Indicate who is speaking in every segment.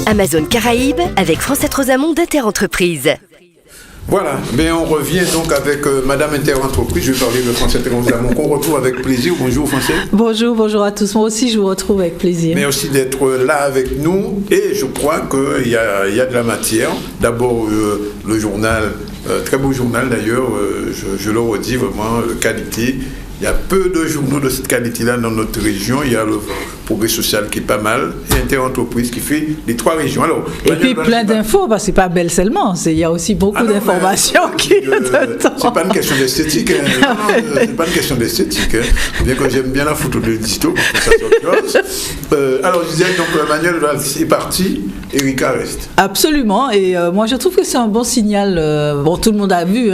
Speaker 1: Amazon Caraïbes avec Francette Rosamond d'Interentreprise.
Speaker 2: Voilà, mais on revient donc avec Madame Interentreprise. Je vais parler de Francette Rosamond qu'on retrouve avec plaisir. Bonjour Francette.
Speaker 3: Bonjour à tous. Moi aussi je vous retrouve avec plaisir.
Speaker 2: Merci d'être là avec nous et je crois qu'il y a de la matière. D'abord le journal, très beau journal d'ailleurs, je le redis vraiment, qualité. Il y a peu de journaux de cette qualité-là dans notre région. Il y a le Progrès social qui est pas mal et Interentreprise qui fait les 3 régions. Alors,
Speaker 3: et puis plein d'infos, parce que c'est pas belle seulement. Il y a aussi beaucoup d'informations qui...
Speaker 2: C'est pas une question d'esthétique. C'est pas une question d'esthétique. Bien que j'aime bien la photo de Disto, ça alors, je disais, donc, Manuel Valls est parti, Erika reste.
Speaker 3: Absolument. Et moi, je trouve que c'est un bon signal. Bon, tout le monde a vu,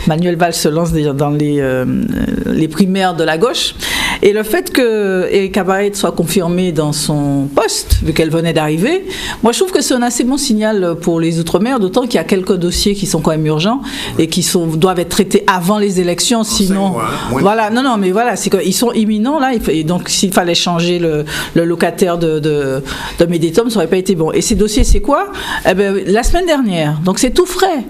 Speaker 3: Manuel Valls se lance dans les primaires de la gauche. Et le fait que Erika Barrett soit confirmée dans son poste, vu qu'elle venait d'arriver, moi je trouve que c'est un assez bon signal pour les Outre-mer, d'autant qu'il y a quelques dossiers qui sont quand même urgents et qui doivent être traités avant les élections, sinon... Voilà, mais voilà, c'est qu'ils sont imminents là, et donc s'il fallait changer le locataire de Meditum, ça n'aurait pas été bon. Et ces dossiers, c'est quoi ? La semaine dernière, donc c'est tout frais,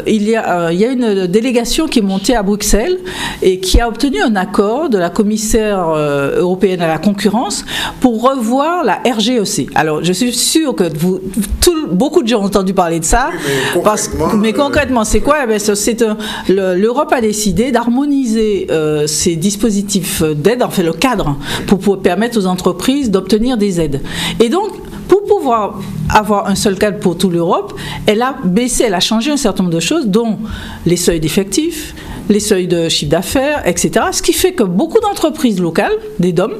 Speaker 3: il y a une délégation qui est montée à Bruxelles et qui a obtenu un accord de la commissaire européenne à la concurrence pour revoir la RGEC. Alors, je suis sûre que beaucoup de gens ont entendu parler de ça. Oui, mais concrètement, c'est quoi ? L'Europe a décidé d'harmoniser ces dispositifs d'aide, en fait le cadre, pour permettre aux entreprises d'obtenir des aides. Et donc, pour pouvoir avoir un seul cadre pour toute l'Europe, elle a changé un certain nombre de choses, dont les seuils d'effectifs, les seuils de chiffre d'affaires, etc. Ce qui fait que beaucoup d'entreprises locales, des DOM,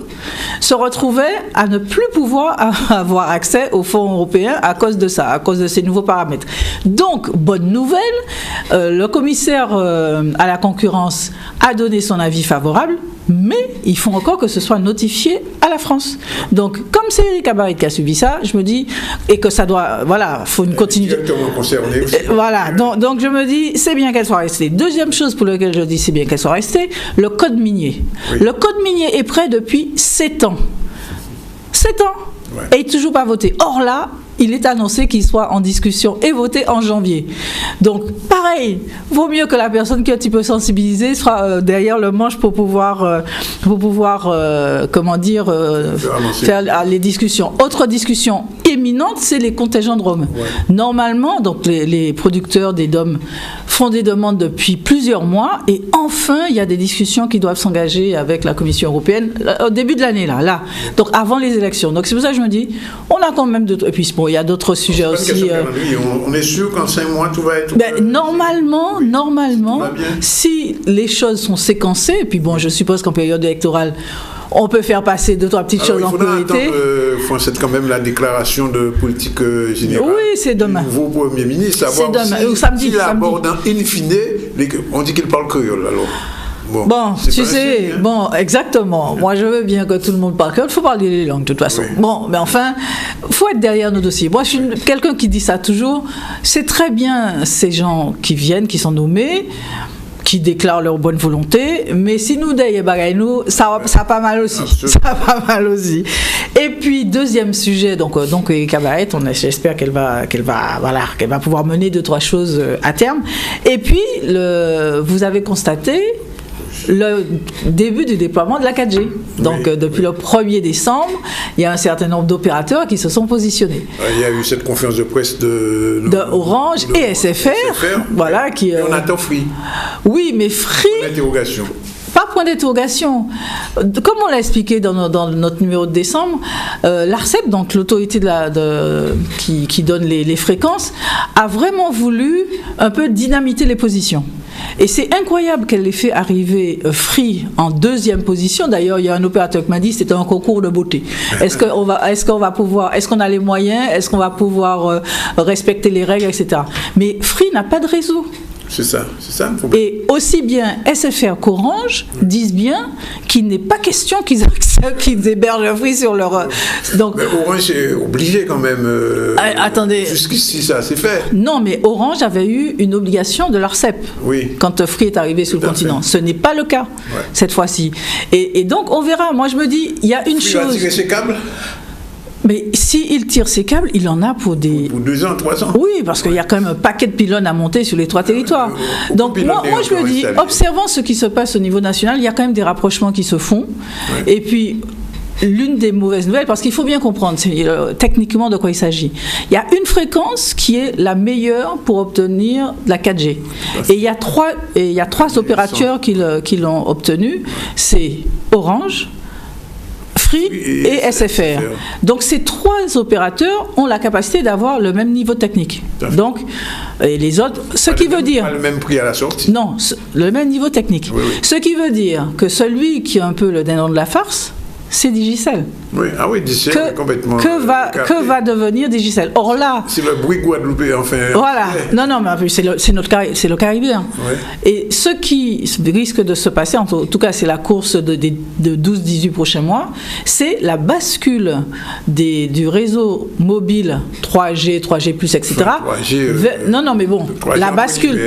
Speaker 3: se retrouvaient à ne plus pouvoir avoir accès aux fonds européens à cause de ça, à cause de ces nouveaux paramètres. Donc, bonne nouvelle, le commissaire à la concurrence a donné son avis favorable, mais il faut encore que ce soit notifié à la France. Donc, comme c'est Erika Barrett qui a subi ça, je me dis, et que ça doit, faut une continuité.
Speaker 2: Directement concerné aussi.
Speaker 3: Voilà, donc je me dis, c'est bien qu'elle soit restée. Deuxième chose pour laquelle je dis, c'est bien qu'elle soit restée, le code minier. Oui. Le code minier est prêt depuis 7 ans. 7 ans. Ouais. Et il n'est toujours pas voté. Or là, il est annoncé qu'il soit en discussion et voté en janvier. Donc, pareil, vaut mieux que la personne qui est un petit peu sensibilisée soit derrière le manche pour pouvoir faire les discussions. Autre discussion éminente, c'est les contingents de Rome. Ouais. Normalement, donc les producteurs des DOM font des demandes depuis plusieurs mois et enfin, il y a des discussions qui doivent s'engager avec la Commission européenne au début de l'année, là. Donc, avant les élections. Donc, c'est pour ça que je me dis, on a quand même et puis, bon, il y a d'autres sujets aussi.
Speaker 2: On est sûr qu'en 5 mois, tout va être...
Speaker 3: Normalement, si les choses sont séquencées, et puis bon, je suppose qu'en période électorale, on peut faire passer 2-3 petites choses en priorité.
Speaker 2: C'est quand même la déclaration de politique générale.
Speaker 3: Oui, c'est demain.
Speaker 2: Du nouveau Premier ministre.
Speaker 3: C'est demain. Samedi.
Speaker 2: Il aborde in fine, on dit qu'il parle créole, alors...
Speaker 3: Bon, tu sais, exactement. Moi, je veux bien que tout le monde parle créole. Il faut parler les langues, de toute façon. Oui. Bon, mais enfin, il faut être derrière nos dossiers. Moi, je suis quelqu'un qui dit ça toujours. C'est très bien ces gens qui viennent, qui sont nommés, qui déclarent leur bonne volonté, mais si nous nous, ça pas mal aussi. Ça pas mal aussi. Et puis deuxième sujet, donc Erika Barrett, j'espère qu'elle va pouvoir mener 2-3 choses à terme. Et puis vous avez constaté le début du déploiement de la 4G. Donc, depuis le 1er décembre, il y a un certain nombre d'opérateurs qui se sont positionnés.
Speaker 2: Il y a eu cette conférence de presse de
Speaker 3: Orange et SFR. Voilà,
Speaker 2: on attend Free.
Speaker 3: Oui, mais Free...
Speaker 2: Point d'interrogation.
Speaker 3: Pas point d'interrogation. Comme on l'a expliqué dans notre numéro de décembre, l'ARCEP, donc l'autorité qui donne les fréquences, a vraiment voulu un peu dynamiter les positions. Et c'est incroyable qu'elle ait fait arriver Free en 2e position. D'ailleurs, il y a un opérateur qui m'a dit que c'était un concours de beauté. Est-ce qu'on a les moyens, est-ce qu'on va pouvoir respecter les règles, etc. Mais Free n'a pas de réseau.
Speaker 2: C'est ça le problème.
Speaker 3: Et aussi bien SFR qu'Orange disent bien qu'il n'est pas question qu'ils hébergent Free sur leur...
Speaker 2: Donc, mais Orange est obligé quand même.
Speaker 3: Attendez.
Speaker 2: Jusqu'ici, ça c'est fait.
Speaker 3: Non, mais Orange avait eu une obligation de l'ARCEP quand Free est arrivé sur le continent. Ce n'est pas le cas cette fois-ci. Et donc, on verra. Moi, je me dis, il y a une chose...
Speaker 2: Free va tirer ses câbles ?
Speaker 3: Mais s'il tire ses câbles, il en a pour des...
Speaker 2: Pour 2 ans, 3 ans.
Speaker 3: Oui, parce qu'il y a quand même un paquet de pylônes à monter sur les 3 territoires. Donc moi je me dis, observant ce qui se passe au niveau national, il y a quand même des rapprochements qui se font. Ouais. Et puis... L'une des mauvaises nouvelles, parce qu'il faut bien comprendre techniquement de quoi il s'agit. Il y a une fréquence qui est la meilleure pour obtenir la 4G. Et il y a trois opérateurs qui l'ont obtenue. C'est Orange, Free et SFR. Donc ces 3 opérateurs ont la capacité d'avoir le même niveau technique. Donc, et les autres, ce qui veut dire...
Speaker 2: Pas le même prix à la sortie.
Speaker 3: Non, le même niveau technique. Oui, oui. Ce qui veut dire que celui qui a un peu le dindon de la farce, c'est Digicel.
Speaker 2: Oui, ah oui, Digicel complètement.
Speaker 3: Que va devenir Digicel? Or là.
Speaker 2: C'est le bruit guadeloupéen, enfin.
Speaker 3: Voilà. Non, mais c'est le Caribéen. Oui. Et ce qui risque de se passer, en tout cas, c'est la course de 12-18 prochains mois, c'est la bascule du réseau mobile 3G, 3G+, etc. 3G, non, mais bon, la bascule.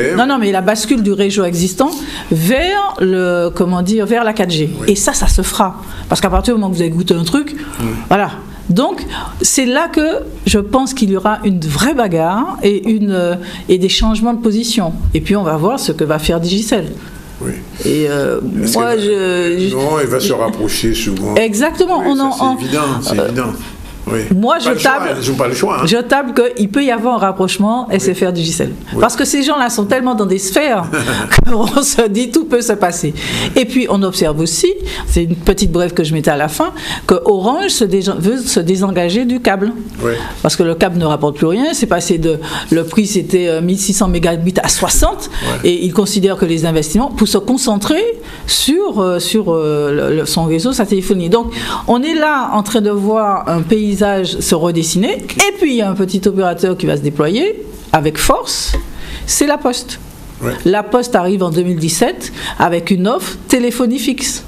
Speaker 3: Mais la bascule du réseau existant vers la 4G. Oui. Et ça se fera. Parce qu'à partir du moment où vous avez goûté un truc, voilà. Donc, c'est là que je pense qu'il y aura une vraie bagarre et des changements de position. Et puis, on va voir ce que va faire Digicel.
Speaker 2: Oui.
Speaker 3: Et moi,
Speaker 2: non, il va se rapprocher souvent.
Speaker 3: Exactement.
Speaker 2: Oui, c'est évident. Oui.
Speaker 3: Moi, ils
Speaker 2: n'ont pas le choix.
Speaker 3: Je table qu'il peut y avoir un rapprochement SFR Digicel. Oui. Parce que ces gens-là sont tellement dans des sphères qu'on se dit tout peut se passer. Et puis, on observe aussi, c'est une petite brève que je mettais à la fin, que Orange veut se désengager du câble. Oui. Parce que le câble ne rapporte plus rien. C'est passé le prix, c'était 1600 mégabits à 60. Oui. Et il considère que les investissements pour se concentrer sur son réseau satellite. Donc, on est là en train de voir un pays se redessiner, et puis il y a un petit opérateur qui va se déployer avec force, c'est la Poste. Ouais. La Poste arrive en 2017 avec une offre téléphonie fixe,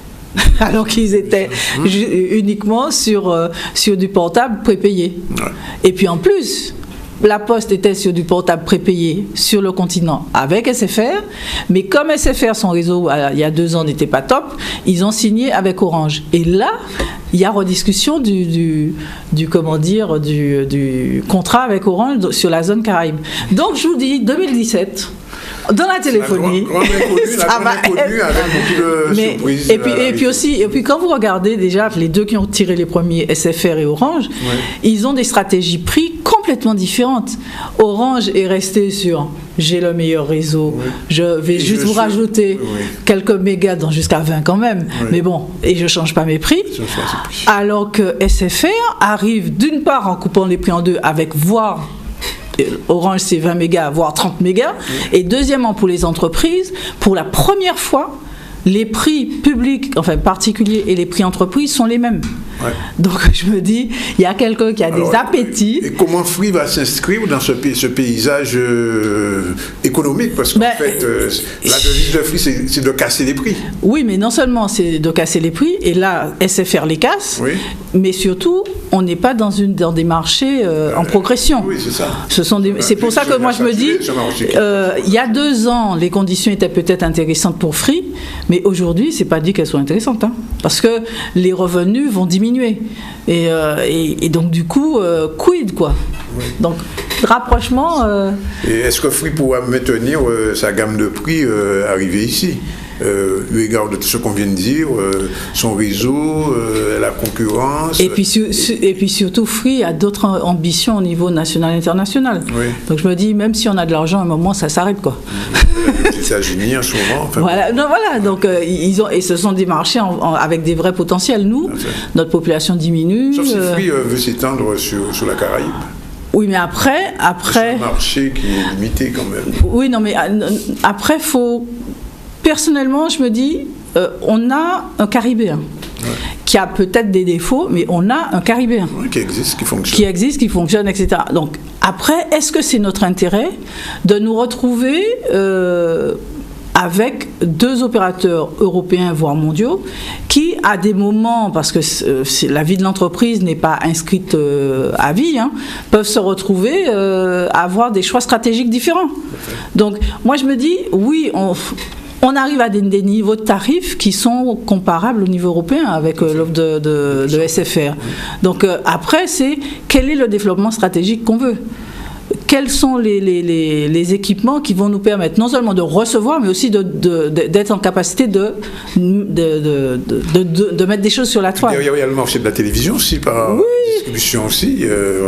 Speaker 3: alors qu'ils étaient uniquement sur du portable prépayé. Ouais. Et puis en plus, la Poste était sur du portable prépayé sur le continent avec SFR, mais comme SFR, son réseau, il y a 2 ans, n'était pas top, ils ont signé avec Orange. Et là, il y a rediscussion du contrat avec Orange sur la zone Caraïbe. Donc, je vous dis, 2017... Dans la téléphonie, ça va être... avec beaucoup de surprises. Et puis quand vous regardez déjà les 2 qui ont tiré les premiers, SFR et Orange, ils ont des stratégies prix complètement différentes. Orange est resté sur j'ai le meilleur réseau, je vais juste vous rajouter quelques mégas, jusqu'à 20 quand même, mais bon, et je ne change pas mes prix. Alors que SFR arrive d'une part en coupant les prix en 2 avec voire Orange c'est 20 mégas, voire 30 mégas. Et deuxièmement, pour les entreprises, pour la première fois, les prix publics, enfin particuliers, et les prix entreprises sont les mêmes. Ouais. Donc je me dis, il y a quelqu'un qui a des appétits.
Speaker 2: Et comment Free va s'inscrire dans ce paysage économique? Parce qu'en fait, la devise de Free, c'est de casser les prix.
Speaker 3: Oui, mais non seulement c'est de casser les prix, et là, SFR les casse, mais surtout, on n'est pas dans des marchés en progression.
Speaker 2: Oui, c'est ça.
Speaker 3: C'est pour ça que moi je me dis, il y a 2 ans, les conditions étaient peut-être intéressantes pour Free, mais aujourd'hui, c'est pas dit qu'elles soient intéressantes, hein, parce que les revenus vont diminuer. Et donc, du coup, quid, quoi. Oui. Donc, rapprochement...
Speaker 2: Et est-ce que Free pourra maintenir sa gamme de prix arrivée ici eu égard de tout ce qu'on vient de dire, son réseau, la concurrence.
Speaker 3: Et puis surtout, Free a d'autres ambitions au niveau national et international. Oui. Donc je me dis, même si on a de l'argent, à un moment, ça s'arrête, quoi.
Speaker 2: Les États-Unis, en ce moment. Enfin,
Speaker 3: voilà, donc et ce sont des marchés avec des vrais potentiels. Nous, notre population diminue.
Speaker 2: Sauf si Free veut s'étendre sur la Caraïbe.
Speaker 3: Oui, mais après...
Speaker 2: C'est un marché qui est limité, quand même.
Speaker 3: Oui, non, mais après, faut... Personnellement, je me dis, on a un Caribéen qui a peut-être des défauts, mais on a un Caribéen
Speaker 2: qui existe,
Speaker 3: qui fonctionne, etc. Donc, après, est-ce que c'est notre intérêt de nous retrouver avec 2 opérateurs européens, voire mondiaux, qui, à des moments, parce que la vie de l'entreprise n'est pas inscrite à vie, peuvent se retrouver à avoir des choix stratégiques différents. Donc, moi, je me dis, oui, on arrive à des niveaux de tarifs qui sont comparables au niveau européen avec l'offre de SFR. Donc après, c'est quel est le développement stratégique qu'on veut ? Quels sont les équipements qui vont nous permettre non seulement de recevoir, mais aussi d'être en capacité de mettre des choses sur la toile.
Speaker 2: Il y a le marché de la télévision aussi, par distribution aussi.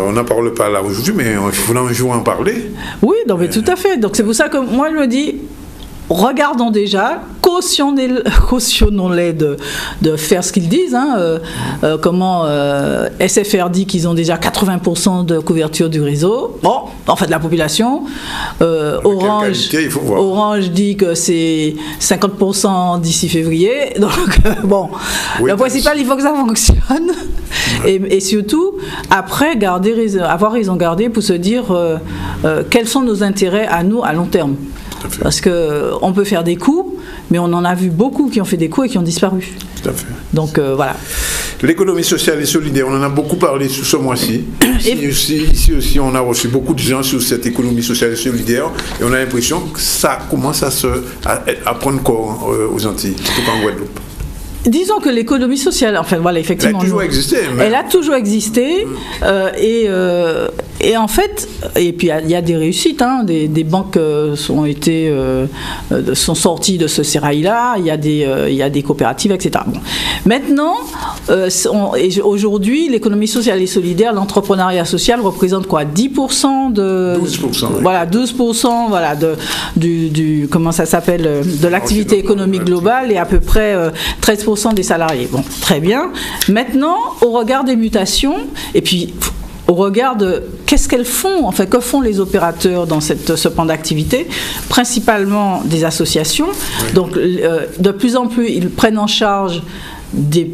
Speaker 2: On n'en parle pas là aujourd'hui, mais il faut un jour en parler.
Speaker 3: Oui, non, mais tout à fait. Donc c'est pour ça que moi je me dis, regardons déjà, cautionnons-les de faire ce qu'ils disent. Comment SFR dit qu'ils ont déjà 80% de couverture du réseau, de la population. Orange dit que c'est 50% d'ici février. Donc, le principal, il faut que ça fonctionne. Et surtout, après, avoir raison garder pour se dire quels sont nos intérêts à nous à long terme. Parce qu'on peut faire des coups, mais on en a vu beaucoup qui ont fait des coups et qui ont disparu.
Speaker 2: Tout à fait.
Speaker 3: Donc voilà.
Speaker 2: L'économie sociale et solidaire, on en a beaucoup parlé sous ce mois-ci. Ici aussi, on a reçu beaucoup de gens sur cette économie sociale et solidaire, et on a l'impression que ça commence à prendre corps aux Antilles, surtout en Guadeloupe.
Speaker 3: Disons que l'économie sociale, effectivement...
Speaker 2: Elle a toujours existé.
Speaker 3: Elle a toujours existé, et en fait, et puis il y a des réussites, des banques sont sorties de ce sérail-là, il y a des coopératives, etc. Bon. Maintenant, aujourd'hui, l'économie sociale et solidaire, l'entrepreneuriat social représente quoi ? 10% de... 12%. Voilà, 12%, comment ça s'appelle, de l'activité économique globale, et à peu près 13% des salariés. Bon, très bien. Maintenant, au regard des mutations, et puis au regard de qu'est-ce qu'elles font, que font les opérateurs dans ce pan d'activité, principalement des associations. Oui. Donc, de plus en plus, ils prennent en charge des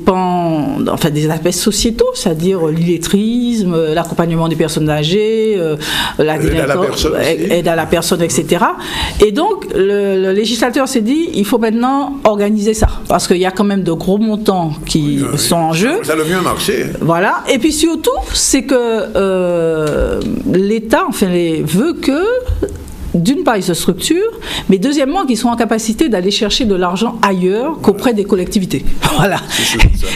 Speaker 3: aspects sociétaux, c'est-à-dire l'illettrisme, l'accompagnement des personnes âgées, la délinquance, aide à la personne, etc. Et donc, le législateur s'est dit, il faut maintenant organiser ça, parce qu'il y a quand même de gros montants qui sont en jeu.
Speaker 2: Ça a le mieux marché.
Speaker 3: Voilà. Et puis surtout, c'est que l'État, veut que d'une part, ils se structurent, mais deuxièmement, qu'ils sont en capacité d'aller chercher de l'argent ailleurs qu'auprès des collectivités. Voilà.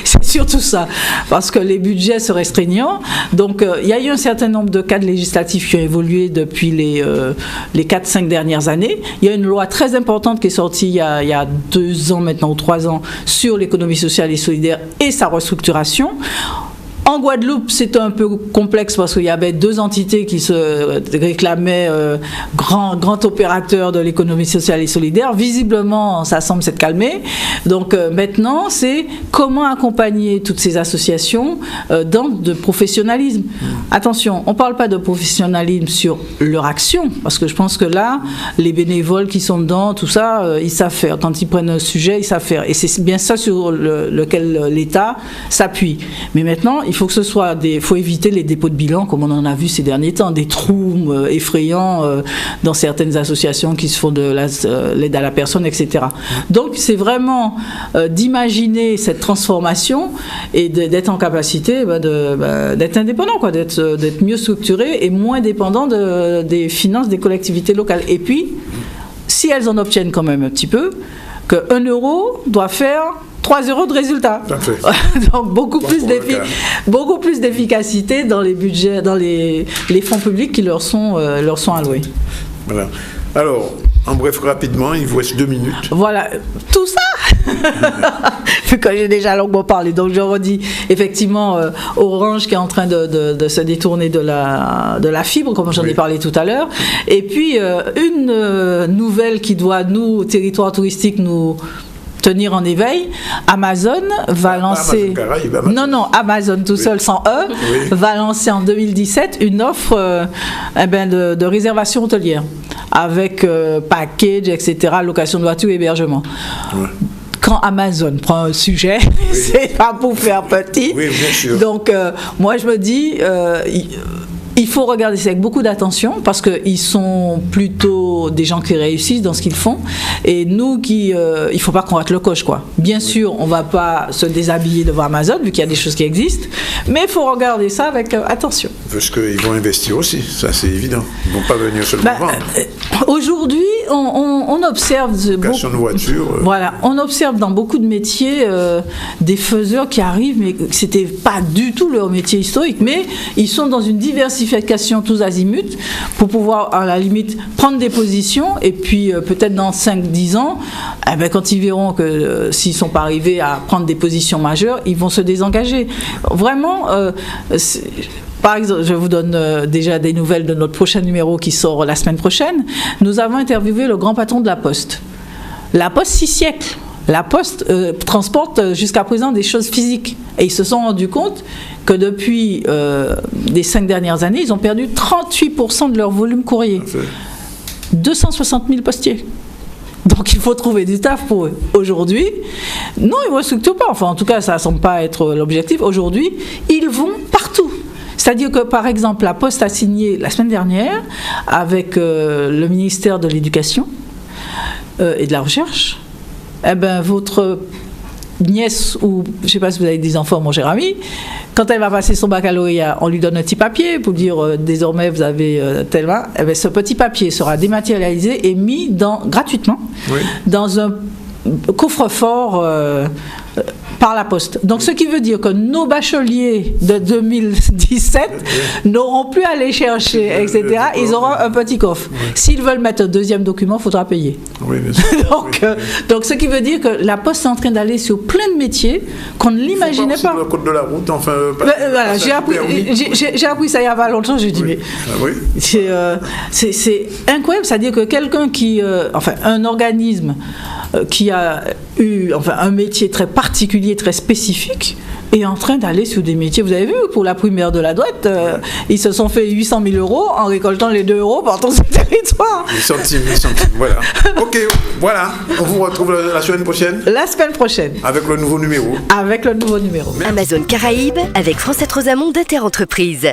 Speaker 3: C'est surtout ça. Parce que les budgets se restreignant. Donc, il y a eu un certain nombre de cadres législatifs qui ont évolué depuis les 4-5 dernières années. Il y a une loi très importante qui est sortie il y a 2 ans maintenant, ou 3 ans, sur l'économie sociale et solidaire et sa restructuration. En Guadeloupe, c'est un peu complexe parce qu'il y avait 2 entités qui se réclamaient grand opérateur de l'économie sociale et solidaire. Visiblement, ça semble s'être calmé. Donc maintenant, c'est comment accompagner toutes ces associations dans de professionnalisme. Attention, on ne parle pas de professionnalisme sur leur action, parce que je pense que là, les bénévoles qui sont dedans, tout ça, ils savent faire. Quand ils prennent un sujet, ils savent faire. Et c'est bien ça sur lequel l'État s'appuie. Mais maintenant, il faut que ce soit faut éviter les dépôts de bilan, comme on en a vu ces derniers temps, des trous effrayants dans certaines associations qui se font de l'aide à la personne, etc. Donc, c'est vraiment d'imaginer cette transformation et d'être en capacité d'être indépendant, d'être mieux structuré et moins dépendant des finances des collectivités locales. Et puis, si elles en obtiennent quand même un petit peu, que 1 euro doit faire 3 euros de résultat. Donc beaucoup plus d'efficacité dans les budgets, dans les fonds publics qui leur sont alloués.
Speaker 2: Voilà. Alors, en bref, rapidement, il vous reste 2 minutes.
Speaker 3: Voilà, tout ça. Quand j'ai déjà longuement parlé, donc je redis, effectivement, Orange qui est en train de se détourner de la fibre, comme j'en ai parlé tout à l'heure. Et puis, une nouvelle qui doit, nous, territoire touristique, nous tenir en éveil, Amazon va lancer... Amazon tout seul, sans E, va lancer en 2017 une offre de réservation hôtelière, avec package, etc., location de voiture, hébergement. Ouais. Quand Amazon prend un sujet, c'est pas pour faire petit.
Speaker 2: Oui, bien sûr.
Speaker 3: Donc, moi, je me dis... il faut regarder ça avec beaucoup d'attention parce qu'ils sont plutôt des gens qui réussissent dans ce qu'ils font et nous il ne faut pas qu'on rate le coche, quoi. Bien sûr, on ne va pas se déshabiller devant Amazon vu qu'il y a des choses qui existent, mais il faut regarder ça avec attention.
Speaker 2: Parce qu'ils vont investir aussi, ça c'est évident. Ils ne vont pas venir seulement vendre.
Speaker 3: Aujourd'hui, on observe
Speaker 2: Location de voiture.
Speaker 3: Voilà, on observe dans beaucoup de métiers des faiseurs qui arrivent, mais c'était pas du tout leur métier historique, mais ils sont dans une diversification tous azimuts pour pouvoir, à la limite, prendre des positions, et puis peut-être dans 5-10 ans, eh ben, quand ils verront que s'ils ne sont pas arrivés à prendre des positions majeures, ils vont se désengager. Vraiment, par exemple, je vous donne déjà des nouvelles de notre prochain numéro qui sort la semaine prochaine. Nous avons interviewé le grand patron de la Poste. La Poste, 6 siècles. La Poste transporte jusqu'à présent des choses physiques. Et ils se sont rendus compte que depuis les 5 dernières années, ils ont perdu 38% de leur volume courrier. 260 000 postiers. Donc il faut trouver du taf pour eux. Aujourd'hui, non, ils ne restructurent pas. Enfin, en tout cas, ça ne semble pas être l'objectif. Aujourd'hui, ils vont partout. C'est-à-dire que, par exemple, la Poste a signé la semaine dernière avec le ministère de l'Éducation et de la Recherche. Eh bien, votre nièce, ou je ne sais pas si vous avez des enfants, mon cher ami, quand elle va passer son baccalauréat, on lui donne un petit papier pour dire désormais vous avez tellement. Eh bien, ce petit papier sera dématérialisé et mis gratuitement dans un coffre-fort par la Poste. Donc, ce qui veut dire que nos bacheliers de 2017 n'auront plus à aller chercher, etc. Ils auront un petit coffre. S'ils veulent mettre un deuxième document, il faudra payer. Oui, bien sûr. Donc, ce qui veut dire que la Poste est en train d'aller sur plein de métiers qu'on ne l'imaginait pas.
Speaker 2: Le code de la route, enfin.
Speaker 3: Voilà, j'ai appris ça il y a pas longtemps. J'ai dit, mais c'est incroyable. C'est-à-dire que quelqu'un un organisme qui a eu un métier très particulier, très spécifique, est en train d'aller sur des métiers. Vous avez vu, pour la primaire de la droite, ils se sont fait 800 000 euros en récoltant les 2 euros par ce territoire.
Speaker 2: Les centimes, voilà. Ok, voilà. On vous retrouve la semaine prochaine.
Speaker 3: La semaine prochaine.
Speaker 2: Avec le nouveau numéro.
Speaker 3: Avec le nouveau numéro.
Speaker 1: Amazon Caraïbes avec Francette Rosamond d'Interentreprise.